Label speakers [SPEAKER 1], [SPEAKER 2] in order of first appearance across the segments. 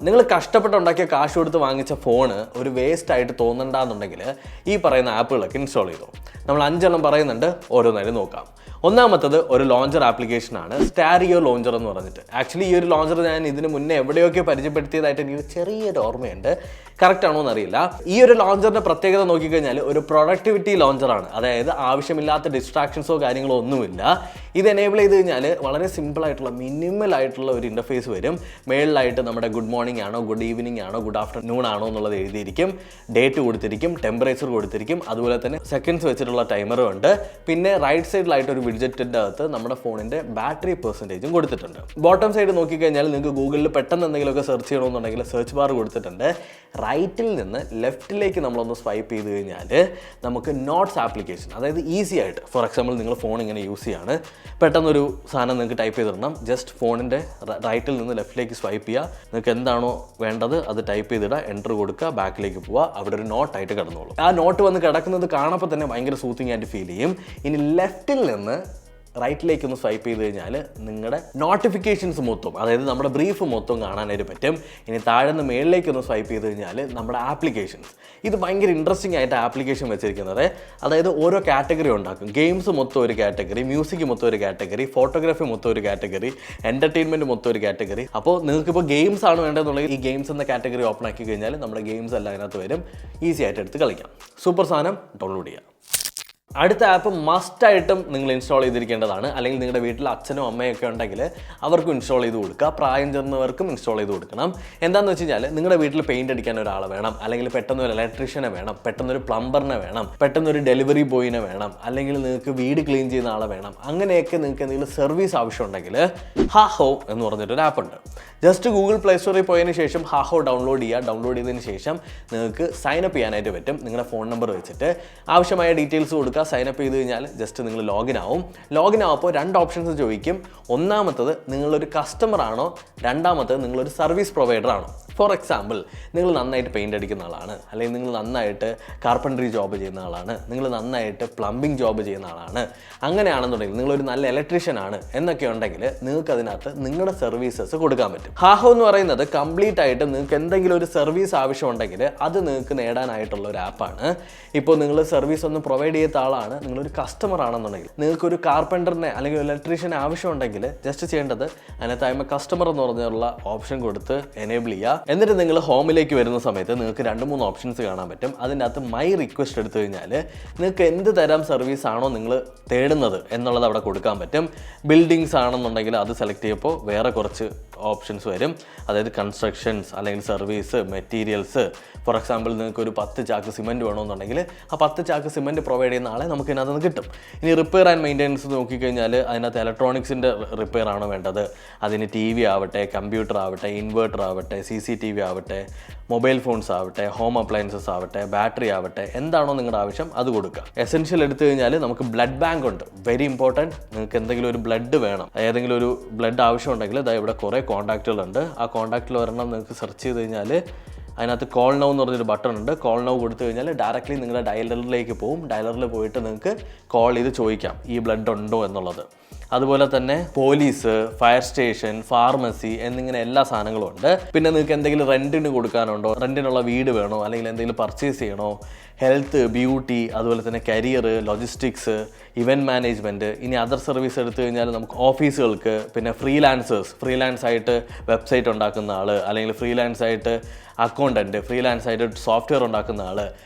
[SPEAKER 1] നിങ്ങൾ കഷ്ടപ്പെട്ടുണ്ടാക്കിയ കാശ് കൊടുത്ത് വാങ്ങിച്ച ഫോണ് ഒരു വേസ്റ്റ് ആയിട്ട് തോന്നണ്ടെന്നുണ്ടെങ്കിൽ ഈ പറയുന്ന ആപ്പുകളൊക്കെ ഇൻസ്റ്റാൾ ചെയ്തോ. നമ്മൾ 5 എണ്ണം പറയുന്നുണ്ട്, ഓരോന്നായിട്ട് നോക്കാം. ഒന്നാമത്തത് ഒരു ലോഞ്ചർ ആപ്ലിക്കേഷനാണ്, സ്റ്റാരിയോ ലോഞ്ചർ എന്ന് പറഞ്ഞിട്ട്. ആക്ച്വലി ഈ ഒരു ലോഞ്ചർ ഞാൻ ഇതിന് മുന്നേ എവിടെയൊക്കെ പരിചയപ്പെടുത്തിയതായിട്ട് എനിക്ക് ചെറിയൊരു ഓർമ്മയുണ്ട്, കറക്റ്റ് ആണോ എന്നറിയില്ല. ഈ ഒരു ലോഞ്ചറിന്റെ പ്രത്യേകത നോക്കിക്കഴിഞ്ഞാൽ ഒരു പ്രൊഡക്ടിവിറ്റി ലോഞ്ചറാണ്. അതായത് ആവശ്യമില്ലാത്ത ഡിസ്ട്രാക്ഷൻസോ കാര്യങ്ങളോ ഒന്നുമില്ല. ഇത് എനേബിൾ ചെയ്ത് കഴിഞ്ഞാൽ വളരെ സിമ്പിൾ ആയിട്ടുള്ള മിനിമൽ ആയിട്ടുള്ള ഒരു ഇന്റർഫേസ് വരും. മേളിലായിട്ട് നമ്മുടെ ഗുഡ് മോർണിംഗ് ആണോ, ഗുഡ് ഈവനിങ് ആണോ, ഗുഡ് ആഫ്റ്റർനൂൺ ആണോ എന്നുള്ളത് എഴുതിയിരിക്കും. ഡേറ്റ് കൊടുത്തിരിക്കും, ടെമ്പറേച്ചർ കൊടുത്തിരിക്കും, അതുപോലെ തന്നെ സെക്കൻഡ്സ് വെച്ചിട്ടുള്ള ടൈമറും ഉണ്ട്. പിന്നെ റൈറ്റ് സൈഡിലായിട്ട് ഒരു വിഡ്ജറ്റിൻ്റെ അകത്ത് നമ്മുടെ ഫോണിന്റെ ബാറ്ററി പെർസെൻറ്റേജും കൊടുത്തിട്ടുണ്ട്. ബോട്ടം സൈഡ് നോക്കിക്കഴിഞ്ഞാൽ നിങ്ങൾക്ക് ഗൂഗിളിൽ പെട്ടെന്ന് എന്തെങ്കിലുമൊക്കെ സെർച്ച് ചെയ്യണമെന്നുണ്ടെങ്കിൽ സെർച്ച് ബാർ കൊടുത്തിട്ടുണ്ട്. റൈറ്റിൽ നിന്ന് ലെഫ്റ്റിലേക്ക് നമ്മളൊന്ന് സ്വൈപ്പ് ചെയ്ത് കഴിഞ്ഞാൽ നമുക്ക് നോട്ട്സ് ആപ്ലിക്കേഷൻ, അതായത് ഈസി ആയിട്ട്, ഫോർ എക്സാമ്പിൾ നിങ്ങൾ ഫോൺ ഇങ്ങനെ യൂസ് ചെയ്യാണ്, പെട്ടെന്നൊരു സാധനം നിങ്ങൾക്ക് ടൈപ്പ് ചെയ്തിടണം. ജസ്റ്റ് ഫോണിൻ്റെ റൈറ്റിൽ നിന്ന് ലെഫ്റ്റിലേക്ക് സ്വൈപ്പ് ചെയ്യുക, നിങ്ങൾക്ക് എന്താണോ വേണ്ടത് അത് ടൈപ്പ് ചെയ്തിടുക, എൻ്റർ കൊടുക്കുക, ബാക്കിലേക്ക് പോവുക, അവിടെ ഒരു നോട്ടായിട്ട് കിടന്നോളൂ. ആ നോട്ട് വന്ന് കിടക്കുന്നത് കാണുമ്പോൾ തന്നെ ഭയങ്കര സൂത്തിങ് ആയിട്ട് ഫീൽ ചെയ്യും. ഇനി ലെഫ്റ്റിൽ നിന്ന് റൈറ്റിലേക്ക് ഒന്ന് സ്വൈപ്പ് ചെയ്ത് കഴിഞ്ഞാൽ നിങ്ങളുടെ നോട്ടിഫിക്കേഷൻസ് മൊത്തം, അതായത് നമ്മുടെ ബ്രീഫ് മൊത്തം കാണാനായിട്ട് പറ്റും. ഇനി താഴെ നിന്ന് മേളിലേക്ക് ഒന്ന് സ്വൈപ്പ് ചെയ്ത് കഴിഞ്ഞാൽ നമ്മുടെ ആപ്ലിക്കേഷൻസ്. ഇത് ഭയങ്കര ഇൻട്രസ്റ്റിംഗ് ആയിട്ട് ആപ്ലിക്കേഷൻ വെച്ചിരിക്കുന്നത്. അതായത് ഓരോ കാറ്റഗറി ഉണ്ടാക്കും. ഗെയിംസ് മൊത്തം ഒരു കാറ്റഗറി, മ്യൂസിക് മൊത്തം ഒരു കാറ്റഗറി, ഫോട്ടോഗ്രാഫി മൊത്തം ഒരു കാറ്റഗറി, എൻ്റർടൈൻമെൻറ്റ് മൊത്തം ഒരു കാറ്റഗറി. അപ്പോൾ നിങ്ങൾക്കിപ്പോൾ ഗെയിംസ് ആണ് വേണ്ടതെന്നുണ്ടെങ്കിൽ ഈ ഗെയിംസ് എന്ന കാറ്റഗറി ഓപ്പൺ ആക്കി കഴിഞ്ഞാൽ നമ്മുടെ ഗെയിംസ് എല്ലാം അതിനകത്ത് വരും. ഈസി ആയിട്ട് എടുത്ത് കളിക്കാം. സൂപ്പർ സാധനം, ഡൗൺലോഡ് ചെയ്യാം. അടുത്ത ആപ്പ് മസ്റ്റായിട്ടും നിങ്ങൾ ഇൻസ്റ്റാൾ ചെയ്തിരിക്കേണ്ടതാണ്. അല്ലെങ്കിൽ നിങ്ങളുടെ വീട്ടിൽ അച്ഛനും അമ്മയൊക്കെ ഉണ്ടെങ്കിൽ അവർക്കും ഇൻസ്റ്റാൾ ചെയ്ത് കൊടുക്കുക. പ്രായം ചെന്നവർക്കും ഇൻസ്റ്റാൾ ചെയ്ത് കൊടുക്കണം. എന്താണെന്ന് വെച്ച് കഴിഞ്ഞാൽ നിങ്ങളുടെ വീട്ടിൽ പെയിൻറ് അടിക്കാൻ ഒരാളെ വേണം, അല്ലെങ്കിൽ പെട്ടെന്ന് ഒരു ഇലക്ട്രീഷ്യനെ വേണം, പെട്ടെന്നൊരു പ്ലംബറിനെ വേണം, പെട്ടെന്നൊരു ഡെലിവറി ബോയിനെ വേണം, അല്ലെങ്കിൽ നിങ്ങൾക്ക് വീട് ക്ലീൻ ചെയ്യുന്ന ആളെ വേണം. അങ്ങനെയൊക്കെ നിങ്ങൾക്ക് എന്തെങ്കിലും സർവീസ് ആവശ്യമുണ്ടെങ്കിൽ ഹാഹോ എന്ന് പറഞ്ഞിട്ടൊരു ആപ്പ് ഉണ്ട്. ജസ്റ്റ് ഗൂഗിൾ പ്ലേ സ്റ്റോറിൽ പോയതിന് ശേഷം ഹാഹോ ഡൗൺലോഡ് ചെയ്യുക. ഡൗൺലോഡ് ചെയ്തതിന് ശേഷം നിങ്ങൾക്ക് സൈനപ്പ് ചെയ്യാനായിട്ട് പറ്റും. നിങ്ങളുടെ ഫോൺ നമ്പർ വെച്ചിട്ട് ആവശ്യമായ ഡീറ്റെയിൽസ് കൊടുക്കുക. സൈനപ്പ് ചെയ്ത് കഴിഞ്ഞാൽ ജസ്റ്റ് നിങ്ങൾ ലോഗിൻ ആവും. ലോഗിൻ ആവുമ്പോൾ 2 ഓപ്ഷൻസ് ചോദിക്കും. ഒന്നാമത്തത് നിങ്ങളൊരു കസ്റ്റമർ ആണോ, രണ്ടാമത്തത് നിങ്ങളൊരു സർവീസ് പ്രൊവൈഡർ ആണോ. ഫോർ എക്സാമ്പിൾ, നിങ്ങൾ നന്നായിട്ട് പെയിൻ്റ് അടിക്കുന്ന ആളാണ്, അല്ലെങ്കിൽ നിങ്ങൾ നന്നായിട്ട് കാർപ്പൻട്രി ജോബ് ചെയ്യുന്ന ആളാണ്, നിങ്ങൾ നന്നായിട്ട് പ്ലംബിംഗ് ജോബ് ചെയ്യുന്ന ആളാണ്, അങ്ങനെയാണെന്നുണ്ടെങ്കിൽ നിങ്ങളൊരു നല്ല ഇലക്ട്രീഷ്യൻ ആണ് എന്നൊക്കെ ഉണ്ടെങ്കിൽ നിങ്ങൾക്ക് അതിനകത്ത് നിങ്ങളുടെ സർവീസസ് കൊടുക്കാൻ പറ്റും. ഹാഹോ എന്ന് പറയുന്നത് കംപ്ലീറ്റ് ആയിട്ട് നിങ്ങൾക്ക് എന്തെങ്കിലും ഒരു സർവീസ് ആവശ്യമുണ്ടെങ്കിൽ അത് നിങ്ങൾക്ക് നേടാനായിട്ടുള്ള ഒരു ആപ്പാണ്. ഇപ്പോൾ നിങ്ങൾ സർവീസ് ഒന്നും പ്രൊവൈഡ് ചെയ്യാത്ത ആളാണ്, നിങ്ങളൊരു കസ്റ്റമർ ആണെന്നുണ്ടെങ്കിൽ, നിങ്ങൾക്കൊരു കാർപ്പൻറ്ററിനെ അല്ലെങ്കിൽ ഇലക്ട്രീഷ്യനെ ആവശ്യമുണ്ടെങ്കിൽ ജസ്റ്റ് ചെയ്യേണ്ടത് അതിനകത്ത് ഐ എം എ കസ്റ്റമർ എന്ന് പറഞ്ഞുള്ള ഓപ്ഷൻ കൊടുത്ത് എനേബിൾ ചെയ്യുക. എന്നിട്ട് നിങ്ങൾ ഹോമിലേക്ക് വരുന്ന സമയത്ത് നിങ്ങൾക്ക് 2-3 ഓപ്ഷൻസ് കാണാൻ പറ്റും. അതിൻ്റെ അകത്ത് മൈ റിക്വസ്റ്റ് എടുത്തു കഴിഞ്ഞാൽ നിങ്ങൾക്ക് എന്ത് തരം സർവീസ് ആണോ നിങ്ങൾ തേടുന്നത് എന്നുള്ളത് അവിടെ കൊടുക്കാൻ പറ്റും. ബിൽഡിങ്സ് ആണെന്നുണ്ടെങ്കിൽ അത് സെലക്ട് ചെയ്യുമ്പോൾ വേറെ കുറച്ച് ഓപ്ഷൻസ് വരും. അതായത് കൺസ്ട്രക്ഷൻസ്, അല്ലെങ്കിൽ സർവീസ്, മെറ്റീരിയൽസ്. ഫോർ എക്സാമ്പിൾ നിങ്ങൾക്ക് ഒരു 10 ചാക്ക് സിമെൻറ്റ് വേണമെന്നുണ്ടെങ്കിൽ ആ 10 ചാക്ക് സിമെൻറ്റ് പ്രൊവൈഡ് ചെയ്യുന്ന ആളെ നമുക്ക് ഇതിനകത്ത് നിന്ന് കിട്ടും. ഇനി റിപ്പയർ ആൻഡ് മെയിൻ്റെനൻസ് നോക്കിക്കഴിഞ്ഞാൽ അതിനകത്ത് ഇലക്ട്രോണിക്സിൻ്റെ റിപ്പയർ ആണ് വേണ്ടത്. അതിന് TV ആവട്ടെ, കമ്പ്യൂട്ടർ ആവട്ടെ, ഇൻവേർട്ടർ ആവട്ടെ, CCTV ആവട്ടെ, മൊബൈൽ ഫോൺസ് ആവട്ടെ, ഹോം അപ്ലയൻസസ് ആവട്ടെ, ബാറ്ററി ആവട്ടെ, എന്താണോ നിങ്ങളുടെ ആവശ്യം അത് കൊടുക്കുക. എസെൻഷ്യൽ എടുത്തു കഴിഞ്ഞാൽ നമുക്ക് ബ്ലഡ് ബാങ്ക് ഉണ്ട്, വെരി ഇമ്പോർട്ടൻറ്റ്. നിങ്ങൾക്ക് എന്തെങ്കിലും ഒരു ബ്ലഡ് വേണം, ഏതെങ്കിലും ഒരു ബ്ലഡ് ആവശ്യമുണ്ടെങ്കിൽ ഇതാ ഇവിടെ കുറേ കോൺടാക്റ്റുകളുണ്ട്. ആ കോൺടാക്റ്റിൽ ഒരെണ്ണം നിങ്ങൾക്ക് സെർച്ച് ചെയ്ത് കഴിഞ്ഞാൽ അതിനകത്ത് കോൾ നൗ എന്ന് പറഞ്ഞൊരു ബട്ടൺ ഉണ്ട്. കോൾ നൗ കൊടുത്തു കഴിഞ്ഞാൽ ഡയറക്റ്റ്ലി നിങ്ങളുടെ ഡയലറിലേക്ക് പോകും. ഡയലറിൽ പോയിട്ട് നിങ്ങൾക്ക് കോൾ ചെയ്ത് ചോദിക്കാം ഈ ബ്ലഡ് ഉണ്ടോ എന്നുള്ളത്. അതുപോലെ തന്നെ പോലീസ്, ഫയർ സ്റ്റേഷൻ, ഫാർമസി എന്നിങ്ങനെ എല്ലാ സാധനങ്ങളും ഉണ്ട്. പിന്നെ നിങ്ങൾക്ക് എന്തെങ്കിലും റെൻറ്റിന് കൊടുക്കാനുണ്ടോ, റെൻറ്റിനുള്ള വീട് വേണോ, അല്ലെങ്കിൽ എന്തെങ്കിലും പർച്ചേസ് ചെയ്യണോ, ഹെൽത്ത്, ബ്യൂട്ടി, അതുപോലെ തന്നെ കരിയർ, ലോജിസ്റ്റിക്സ്, ഇവൻറ്റ് മാനേജ്മെൻറ്റ്. ഇനി അതർ സർവീസ് എടുത്തു കഴിഞ്ഞാൽ നമുക്ക് ഓഫീസുകൾക്ക്, പിന്നെ ഫ്രീലാൻസ് ആയിട്ട് വെബ്സൈറ്റ് ഉണ്ടാക്കുന്ന ആൾ, അല്ലെങ്കിൽ ഫ്രീലാൻസ് ആയിട്ട് അക്കൗണ്ടൻറ്റ്, ഫ്രീലാൻസ് ആയിട്ട് സോഫ്റ്റ്വെയർ ഉണ്ടാക്കുന്ന ആൾ,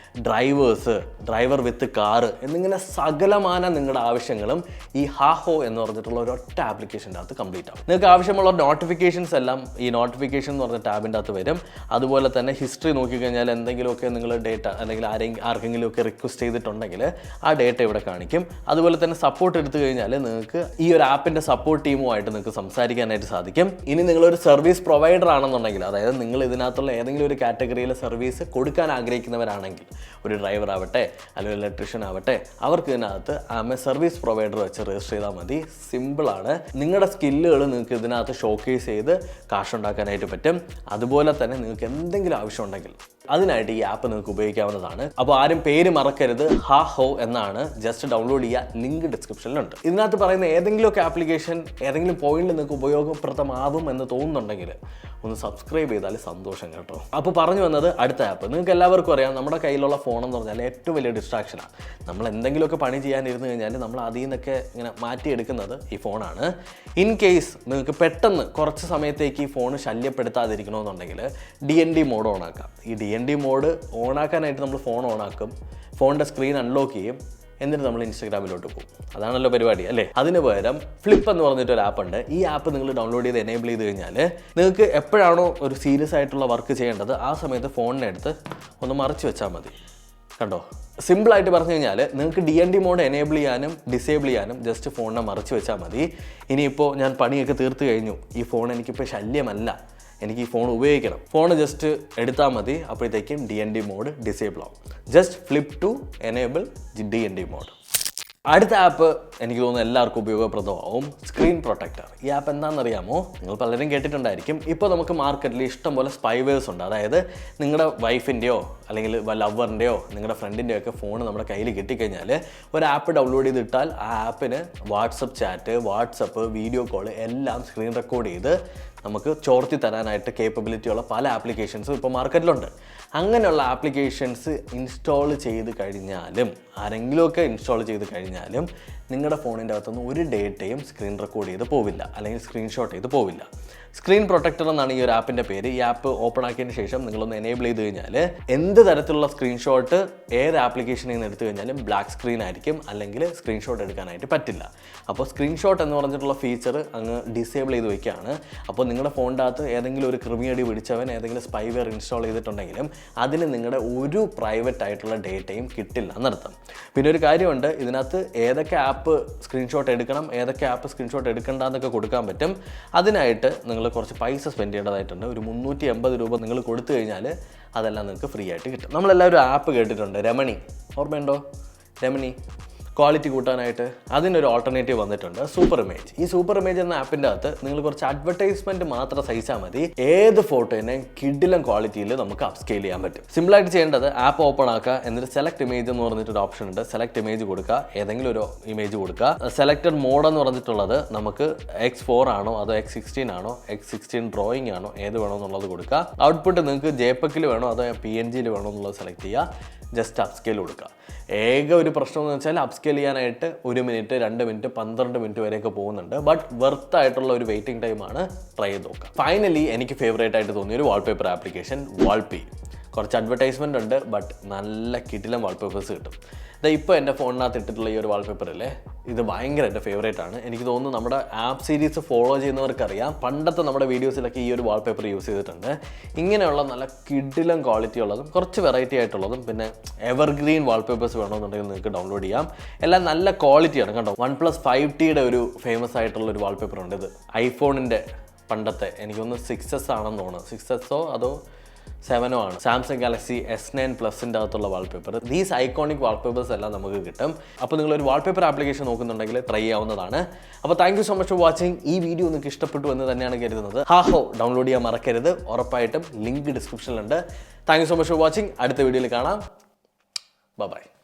[SPEAKER 1] ഡ്രൈവർ വിത്ത് കാറ് എന്നിങ്ങനെ സകലമാന നിങ്ങളുടെ ആവശ്യങ്ങളും ഈ ഹാഹോ എന്ന് പറഞ്ഞിട്ടുള്ള ഒരൊറ്റ ആപ്ലിക്കേഷൻ്റെ അകത്ത് കംപ്ലീറ്റ് ആവും. നിങ്ങൾക്ക് ആവശ്യമുള്ള നോട്ടിഫിക്കേഷൻസ് എല്ലാം ഈ നോട്ടിഫിക്കേഷൻ എന്ന് പറഞ്ഞ ടാബിൻ്റെ അകത്ത് വരും. അതുപോലെ തന്നെ ഹിസ്റ്ററി നോക്കിക്കഴിഞ്ഞാൽ എന്തെങ്കിലുമൊക്കെ നിങ്ങൾ ഡേറ്റ അല്ലെങ്കിൽ ആർക്കെങ്കിലുമൊക്കെ റിക്വസ്റ്റ് ചെയ്തിട്ടുണ്ടെങ്കിൽ ആ ഡേറ്റ ഇവിടെ കാണിക്കും. അതുപോലെ തന്നെ സപ്പോർട്ട് എടുത്തു കഴിഞ്ഞാൽ നിങ്ങൾക്ക് ഈ ഒരു ആപ്പിൻ്റെ സപ്പോർട്ട് ടീമുമായിട്ട് നിങ്ങൾക്ക് സംസാരിക്കാനായിട്ട് സാധിക്കും. ഇനി നിങ്ങളൊരു സർവീസ് പ്രൊവൈഡർ ആണെന്നുണ്ടെങ്കിൽ, അതായത് നിങ്ങൾ ഇതിനകത്തുള്ള ഏതെങ്കിലും ഒരു കാറ്റഗറിയിലെ സർവീസ് കൊടുക്കാൻ ആഗ്രഹിക്കുന്നവരാണെങ്കിൽ, ഒരു ഡ്രൈവർ ആവട്ടെ അല്ലെങ്കിൽ ഇലക്ട്രീഷ്യൻ ആവട്ടെ, അവർക്ക് ഇതിനകത്ത് സർവീസ് പ്രൊവൈഡർ വെച്ച് രജിസ്റ്റർ ചെയ്താൽ മതി. സിമ്പിളാണ്. നിങ്ങളുടെ സ്കില്ലുകൾ നിങ്ങൾക്ക് ഇതിനകത്ത് ഷോക്കേസ് ചെയ്ത് കാശുണ്ടാക്കാനായിട്ട് പറ്റും. അതുപോലെ തന്നെ നിങ്ങൾക്ക് എന്തെങ്കിലും ആവശ്യമുണ്ടെങ്കിൽ അതിനായിട്ട് ഈ ആപ്പ് നിങ്ങൾക്ക് ഉപയോഗിക്കാവുന്നതാണ്. അപ്പോൾ ആരും പേര് മറക്കരുത്, ഹാ ഹോ എന്നാണ്. ജസ്റ്റ് ഡൗൺലോഡ് ചെയ്യുക, ലിങ്ക് ഡിസ്ക്രിപ്ഷനിലുണ്ട്. ഇതിനകത്ത് പറയുന്ന ഏതെങ്കിലുമൊക്കെ ആപ്ലിക്കേഷൻ ഏതെങ്കിലും പോയിന്റിൽ നിങ്ങൾക്ക് ഉപയോഗപ്രദമാകും എന്ന് തോന്നുന്നുണ്ടെങ്കിൽ ഒന്ന് സബ്സ്ക്രൈബ് ചെയ്താൽ സന്തോഷം കേട്ടോ. അപ്പോൾ പറഞ്ഞു വന്നത് അടുത്ത ആപ്പ്. നിങ്ങൾക്ക് എല്ലാവർക്കും അറിയാം, നമ്മുടെ കയ്യിലുള്ള ഫോൺ എന്ന് പറഞ്ഞാൽ ഏറ്റവും വലിയ ഡിസ്ട്രാക്ഷനാണ്. നമ്മൾ എന്തെങ്കിലുമൊക്കെ പണി ചെയ്യാനിരുന്നു കഴിഞ്ഞാൽ നമ്മൾ അതിൽ നിന്നൊക്കെ ഇങ്ങനെ മാറ്റിയെടുക്കുന്നത് ഈ ഫോണാണ്. ഇൻ കേസ് നിങ്ങൾക്ക് പെട്ടെന്ന് കുറച്ച് സമയത്തേക്ക് ഈ ഫോൺ ശല്യപ്പെടുത്താതിരിക്കണമെന്നുണ്ടെങ്കിൽ DND മോഡ് ഓണാക്കാം. ഈ DND മോഡ് ഓണാക്കാനായിട്ട് നമ്മൾ ഫോൺ ഓണാക്കും, ഫോണിൻ്റെ സ്ക്രീൻ അൺലോക്ക് ചെയ്യും, എന്നിട്ട് നമ്മൾ ഇൻസ്റ്റാഗ്രാമിലോട്ട് പോകും. അതാണല്ലോ പരിപാടി അല്ലേ? അതിന് പകരം ഫ്ലിപ്പ് എന്ന് പറഞ്ഞിട്ടൊരു ആപ്പ് ഉണ്ട്. ഈ ആപ്പ് നിങ്ങൾ ഡൗൺലോഡ് ചെയ്ത് എനേബിൾ ചെയ്ത് കഴിഞ്ഞാൽ നിങ്ങൾക്ക് എപ്പോഴാണോ ഒരു സീരിയസ് ആയിട്ടുള്ള വർക്ക് ചെയ്യേണ്ടത് ആ സമയത്ത് ഫോണിനെടുത്ത് ഒന്ന് മറിച്ച് വെച്ചാൽ മതി. കണ്ടോ, സിമ്പിളായിട്ട് പറഞ്ഞു കഴിഞ്ഞാൽ നിങ്ങൾക്ക് DND മോഡ് എനേബിൾ ചെയ്യാനും ഡിസേബിൾ ചെയ്യാനും ജസ്റ്റ് ഫോണിനെ മറിച്ച് വെച്ചാൽ മതി. ഇനിയിപ്പോൾ ഞാൻ പണിയൊക്കെ തീർത്ത് കഴിഞ്ഞു, ഈ ഫോൺ എനിക്കിപ്പോൾ ശല്യമല്ല, എനിക്ക് ഈ ഫോൺ ഉപയോഗിക്കണം, ഫോൺ ജസ്റ്റ് എടുത്താൽ മതി, അപ്പോഴത്തേക്കും DND മോഡ് ഡിസേബിൾ ആവും. Just flip to enable DND mode. അടുത്ത ആപ്പ് എനിക്ക് തോന്നുന്നു എല്ലാവർക്കും ഉപയോഗപ്രദമാവും, സ്ക്രീൻ പ്രൊട്ടക്ടർ. ഈ ആപ്പ് എന്താണെന്നറിയാമോ? നിങ്ങൾ പലരും കേട്ടിട്ടുണ്ടായിരിക്കും. ഇപ്പോൾ നമുക്ക് മാർക്കറ്റിൽ ഇഷ്ടംപോലെ സ്പൈവേഴ്സ് ഉണ്ട്. അതായത് നിങ്ങളുടെ വൈഫിൻ്റെയോ അല്ലെങ്കിൽ ലവറിൻ്റെയോ നിങ്ങളുടെ ഫ്രണ്ടിൻ്റെയോ ഒക്കെ ഫോൺ നമ്മുടെ കയ്യിൽ കിട്ടിക്കഴിഞ്ഞാൽ ഒരു ആപ്പ് ഡൗൺലോഡ് ചെയ്തിട്ടാൽ ആ ആപ്പിന് WhatsApp chat, WhatsApp, video call എല്ലാം സ്ക്രീൻ റെക്കോർഡ് ചെയ്ത് നമുക്ക് ചോർത്തി തരാനായിട്ട് കേപ്പബിലിറ്റിയുള്ള പല ആപ്ലിക്കേഷൻസും ഇപ്പോൾ മാർക്കറ്റിലുണ്ട്. അങ്ങനെയുള്ള ആപ്ലിക്കേഷൻസ് ഇൻസ്റ്റാൾ ചെയ്ത് കഴിഞ്ഞാലും, ആരെങ്കിലുമൊക്കെ ഇൻസ്റ്റാൾ ചെയ്ത് കഴിഞ്ഞാലും നിങ്ങളുടെ ഫോണിൻ്റെ അകത്തുനിന്ന് ഒരു ഡേറ്റയും സ്ക്രീൻ റെക്കോർഡ് ചെയ്ത് പോവില്ല, അല്ലെങ്കിൽ സ്ക്രീൻഷോട്ട് ചെയ്ത് പോവില്ല. സ്ക്രീൻ പ്രൊട്ടക്ടർ എന്നാണ് ഈ ഒരു ആപ്പിൻ്റെ പേര്. ഈ ആപ്പ് ഓപ്പൺ ആക്കിയതിന് ശേഷം നിങ്ങളൊന്ന് എനേബിൾ ചെയ്ത് കഴിഞ്ഞാൽ എന്ത് തരത്തിലുള്ള സ്ക്രീൻഷോട്ട് ഏത് ആപ്ലിക്കേഷനിൽ നിന്ന് എടുത്തു കഴിഞ്ഞാലും ബ്ലാക്ക് സ്ക്രീൻ ആയിരിക്കും, അല്ലെങ്കിൽ സ്ക്രീൻഷോട്ട് എടുക്കാനായിട്ട് പറ്റില്ല. അപ്പോൾ സ്ക്രീൻഷോട്ട് എന്ന് പറഞ്ഞിട്ടുള്ള ഫീച്ചർ അങ്ങ് ഡിസേബിൾ ചെയ്ത് വയ്ക്കുകയാണ്. അപ്പോൾ നിങ്ങളുടെ ഫോണിൻ്റെ അകത്ത് ഏതെങ്കിലും ഒരു ക്രിമിനടി പിടിച്ചവൻ ഏതെങ്കിലും സ്പൈവെയർ ഇൻസ്റ്റാൾ ചെയ്തിട്ടുണ്ടെങ്കിലും അതിന് നിങ്ങളുടെ ഒരു പ്രൈവറ്റ് ആയിട്ടുള്ള ഡേറ്റയും കിട്ടില്ല എന്നർത്ഥം. പിന്നെ ഒരു കാര്യമുണ്ട്, ഇതിനകത്ത് ഏതൊക്കെ ആപ്പ് സ്ക്രീൻഷോട്ട് എടുക്കണം, ഏതൊക്കെ ആപ്പ് സ്ക്രീൻഷോട്ട് എടുക്കണ്ട എന്നൊക്കെ കൊടുക്കാൻ പറ്റും. അതിനായിട്ട് നിങ്ങൾ കുറച്ച് പൈസ സ്പെൻഡ് ചെയ്യേണ്ടതായിട്ടുണ്ട്. ഒരു 380 രൂപ നിങ്ങൾ കൊടുത്തു കഴിഞ്ഞാൽ അതെല്ലാം നിങ്ങൾക്ക് ഫ്രീ ആയിട്ട് കിട്ടും. നമ്മളെല്ലാവരും ആപ്പ് കേട്ടിട്ടുണ്ട്, രമണി, ഓർമ്മയുണ്ടോ? രമണി ക്വാളിറ്റി കൂട്ടാനായിട്ട് അതിനൊരു ഓൾട്ടർനേറ്റീവ് വന്നിട്ടുണ്ട്, സൂപ്പർ ഇമേജ്. ഈ സൂപ്പർ ഇമേജ് എന്ന ആപ്പിൻ്റെ അകത്ത് നിങ്ങൾ കുറച്ച് അഡ്വർടൈസ്മെൻറ്റ് മാത്രം സഹിച്ചാൽ മതി, ഏത് ഫോട്ടോനെ കിഡിലം ക്വാളിറ്റിയിൽ നമുക്ക് അപ്സ്കെയിൽ ചെയ്യാൻ പറ്റും. സിമ്പിളായിട്ട് ചെയ്യേണ്ടത് ആപ്പ് ഓപ്പൺ ആക്കുക, എന്നിട്ട് സെലക്ട് ഇമേജ് എന്ന് പറഞ്ഞിട്ടൊരു ഓപ്ഷൻ ഉണ്ട്. സെലക്ട് ഇമേജ് കൊടുക്കുക, ഏതെങ്കിലും ഒരു ഇമേജ് കൊടുക്കുക. സെലക്ടഡ് മോഡ് എന്ന് പറഞ്ഞിട്ടുള്ളത് നമുക്ക് X4 ആണോ അതോ X16 ആണോ, X16 ഡ്രോയിങ് ആണോ, ഏത് വേണോ എന്നുള്ളത് കൊടുക്കുക. ഔട്ട്പുട്ട് നിങ്ങൾക്ക് JPEG വേണോ അതോ PNG വേണോ എന്നുള്ളത് സെലക്ട് ചെയ്യുക. ജസ്റ്റ് അപ്സ്കെയിൽ കൊടുക്കുക. ഏക ഒരു പ്രശ്നം എന്ന് വെച്ചാൽ അപ്സ്കെയിൽ ചെയ്യാനായിട്ട് 1 മിനിറ്റ്, 2 മിനിറ്റ്, 12 മിനിറ്റ് വരെയൊക്കെ പോകുന്നുണ്ട്. ബട്ട് വെർത്ത് ആയിട്ടുള്ള ഒരു വെയിറ്റിംഗ് ടൈമാണ്. ട്രൈ ചെയ്ത് നോക്കുക. ഫൈനലി എനിക്ക് ഫേവറേറ്റ് ആയിട്ട് തോന്നിയ ഒരു വാൾപേപ്പർ ആപ്ലിക്കേഷൻ വാൾപി. കുറച്ച് അഡ്വർടൈസ്മെൻ്റ് ഉണ്ട്, ബട്ട് നല്ല കിടിലം വാൾപേപ്പേഴ്സ് കിട്ടും. ഇപ്പോൾ എൻ്റെ ഫോണിനകത്ത് ഇട്ടിട്ടുള്ള ഈ ഒരു വാൾപേപ്പറില്ലേ, ഇത് ഭയങ്കര എൻ്റെ ഫേവറേറ്റ് ആണ്. എനിക്ക് തോന്നുന്നു നമ്മുടെ ആപ്പ് സീരീസ് ഫോളോ ചെയ്യുന്നവർക്കറിയാം, പണ്ടത്തെ നമ്മുടെ വീഡിയോസിലൊക്കെ ഈ ഒരു വാൾപേപ്പർ യൂസ് ചെയ്തിട്ടുണ്ട്. ഇങ്ങനെയുള്ള നല്ല കിടിലം ക്വാളിറ്റി ഉള്ളതും കുറച്ച് വെറൈറ്റി ആയിട്ടുള്ളതും പിന്നെ എവർഗ്രീൻ വാൾപേപ്പേഴ്സ് വേണമെന്നുണ്ടെങ്കിൽ നിങ്ങൾക്ക് ഡൗൺലോഡ് ചെയ്യാം. എല്ലാം നല്ല ക്വാളിറ്റിയാണ്. കണ്ടോ, OnePlus 5Tയുടെ ഒരു ഫേമസ് ആയിട്ടുള്ള ഒരു വാൾപേപ്പർ ഉണ്ട്. ഇത് ഐഫോണിൻ്റെ പണ്ടത്തെ, എനിക്കൊന്ന് 6S ആണെന്ന് തോന്നുന്നു, 6Sോ അതോ 7 ആണ്, സാംസങ് ഗാലക്സി S9 പ്ലസിൻ്റെ അകത്തുള്ള വാൾപേപ്പർ. ദീസ് ഐക്കോണിക് വാൾപേപ്പേഴ്സ് എല്ലാം നമുക്ക് കിട്ടും. അപ്പോൾ നിങ്ങളൊരു വാൾപേപ്പർ ആപ്ലിക്കേഷൻ നോക്കുന്നുണ്ടെങ്കിൽ ട്രൈ ചെയ്യാവുന്നതാണ്. അപ്പോൾ thank you so much for watching. ഈ വീഡിയോ നിങ്ങൾക്ക് ഇഷ്ടപ്പെട്ടു എന്ന് തന്നെയാണ് കരുതുന്നത്. ഹാഹോ ഡൗൺലോഡ് ചെയ്യാൻ മറക്കരുത്, ഉറപ്പായിട്ടും ലിങ്ക് ഡിസ്ക്രിപ്ഷനിലുണ്ട്. Thank you so much for watching. അടുത്ത വീഡിയോയിൽ കാണാം. ബൈ.